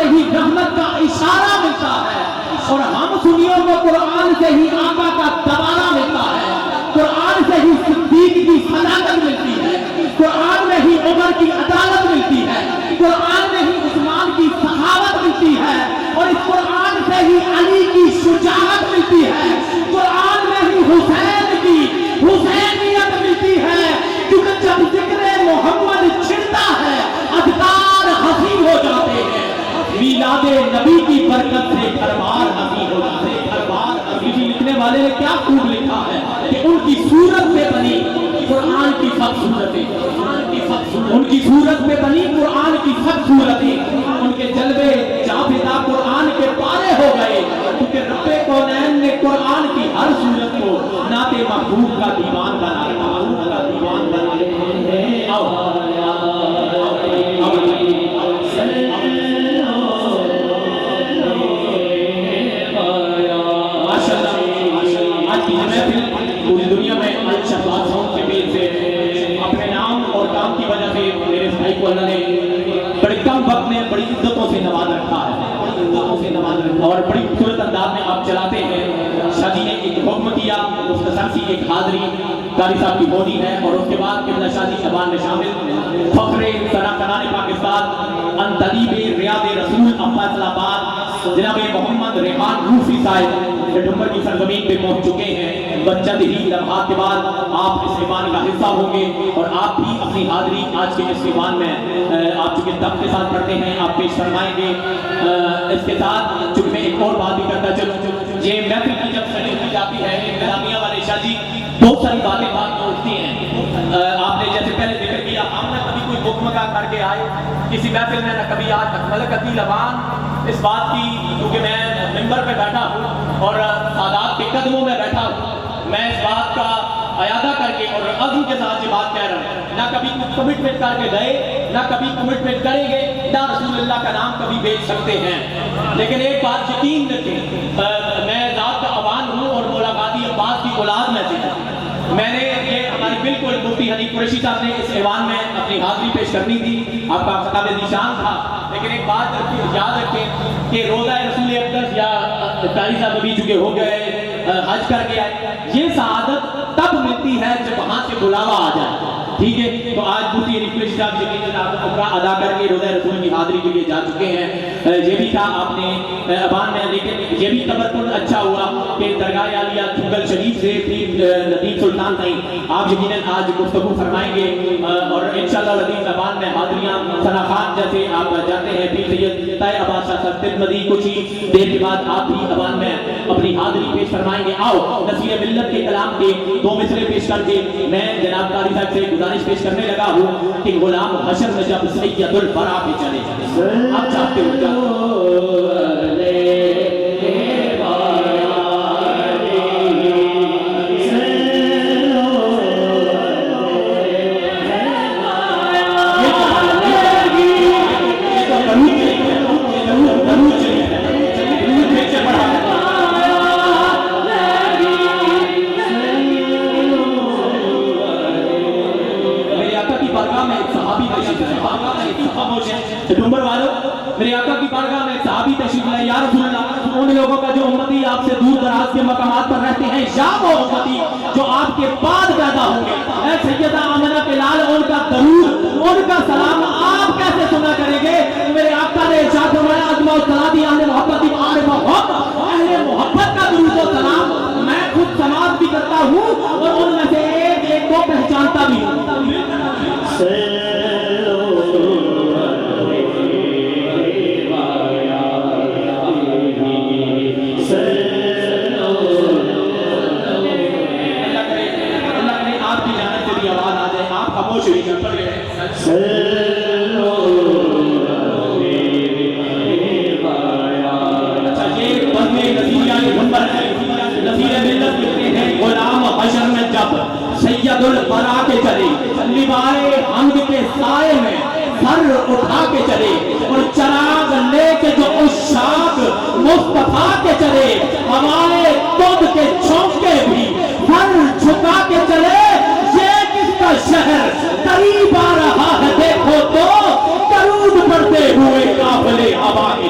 سے ہی رحمت کا اشارہ ملتا ہے، اور ہم سنیوں کو قرآن سے ہی آقا کا دوبارہ ملتا ہے، قرآن سے ہی صدیق کی صداقت ملتی ہے، قرآن میں ہی عمر کی عدالت ملتی ہے، قرآن میں ہی عثمان کی سخاوت ملتی ہے، اور اس قرآن سے ہی علی کی شجاعت ملتی ہے، قرآن میں ہی حسین کی حسینیت ملتی ہے، کیونکہ جب ذکر محمد چھڑتا ہے اذکار حسین ہو جاتے ہیں، میلاد نبی کی برکت سے گھر بار حسین ہو جاتے ہیں، گھر بار حسین۔ لکھنے والے نے کیا خوب لکھا ہے کہ ان کی صورت میں بنی قرآن کی سب صورتیں، ان کی صورت میں بنی قرآن کی سب صورتیں، ان کے جلوے جاویدہ قرآن کے پارے ہو گئے، کیونکہ رب کونین نے قرآن کی ہر صورت کو نعت محبوب کا دیوان بنا لیا، محبوب کا دیوان بنا لیا۔ آج کی محفل پوری دنیا میں شہباز ساؤنڈ کے پیج سے اپنے نام اور کام کی وجہ سے میرے بھائی کو اللہ نے بڑے کم وقت میں بڑی عزتوں سے نواز رکھا ہے، اور بڑی خوبصورت انداز میں آپ چلاتے ہیں۔ شاہ جی نے ایک حکم کیا، مختصر سی ایک حاضری قاری صاحب کی ہونی ہے، اور اس کے بعد قبلہ شاہ جی زبان میں شامل فخر سرا کنان پاکستان انتدیب ریاض رسول فیصل آباد جناب محمد ریحان روفی صاحب ڈمبر کی سرزمین پہ پہنچ چکے ہیں۔ چند ہی لمحات کے بعد آپ اس ایوان کا حصہ ہوں گے، اور آپ بھی اپنی حاضری آج کے اس ایوان میں آپ چونکہ دم کے ساتھ پڑھتے ہیں آپ پیش فرمائیں گے۔ اس کے ساتھ چونکہ میں ایک اور بات بھی کرتا چلوں، یہ محفل کی جب شریف کی جاتی ہے انتظامیہ والے شاہ جی بہت ساری باتیں بات میں اٹھتی ہیں۔ آپ نے جیسے پہلے ذکر کیا، ہم نہ کبھی کوئی مکمکہ کر کے آئے کسی محفل میں، نہ کبھی آج ملکتی لبان اس بات کی، کیونکہ میں ممبر پہ بیٹھا ہوں اور سادات کے قدموں میں بیٹھا ہوں، میں اس بات کا اعادہ کر کے اور عزم کے ساتھ یہ بات کہہ رہا ہوں، نہ کبھی کمٹمنٹ کر کے گئے، نہ کبھی کمٹمنٹ کریں گے، نہ رسول اللہ کا نام کبھی بیچ سکتے ہیں، لیکن ایک بات یقین رکھیں، میں ذات کا عوان ہوں اور مولا قادی عباس کی اولاد میں سے میں نے یہ ہماری بالکل مفتی حنیف قریشی صاحب نے اس ایوان میں اپنی حاضری پیش کرنی تھی، آپ کا خطاب ذیشان تھا، لیکن ایک بات یاد رکھیں کہ روزہ رسول اقدس یا قاری صاحب ابھی چکے ہو گئے حج کر کے آئے، یہ سعادت تب ملتی ہے جب وہاں سے بلاوا آ جائے، ٹھیک ہے؟ تو آج مفتی حنیف قریشی صاحب یقین عمرہ ادا کر کے روزہ رسول کی حاضری کے لیے جا چکے ہیں۔ یہ بھی تھا آپ نے ابان میں، لیکن یہ بھی تبرکن اچھا ہوا کہ درگاہ عالیہ چنگل شریف سے ندیم سلطان تھیں، آپ یقیناً آج گفتگو فرمائیں گے، اور انشاءاللہ لذیذ زبان میں حاضریاں ثنا خان جیسے آپ جانتے ہیں، پیر سید طاہر عباس شاہ صاحب ترمذی، کچھ ہی دیر کے بعد آپ بھی زبان میں اپنی حاضری پیش فرمائیں گے۔ آؤ نصیر ملت کے کلام کے دو مصرے پیش کر کے میں جناب قاری صاحب سے گزارش پیش کرنے لگا ہوں کہ غلام حشر میں جب سید البرا پہ چلے، آپ چاہتے ہو کیا ڈمبر والوں، میرے آقا کی بارگاہ میں صحابی تشریف لائے، یا رسول اللہ ان لوگوں کا جو امتی آپ سے دور دراز کے مقامات پر رہتے ہیں، یا وہ امتی جو آپ کے بعد پیدا ہوں گے، اے سیدہ آمنہ کے لال ان کا درود، ان کا سلام آپ کیسے سنا کریں گے؟ میرے آقا نے ارشاد فرمایا عظمہ و صلاتی اہل محبت اہل محبت کا درود و سلام میں خود سماعت بھی کرتا ہوں اور ان میں سے ایک ایک کو پہچانتا بھی ہوں۔ سید البرا کے چلے، لیوائے حمد کے سائے میں سر اٹھا کے چلے، اور چراغ لے کے جو عشاق مصطفیٰ کے چلے، ہوائے تود کے چھونکے بھی سر جھکا کے چلے، یہ کس کا شہر قریب آ رہا ہے دیکھو تو، درود پڑھتے ہوئے قافلے ہوا کے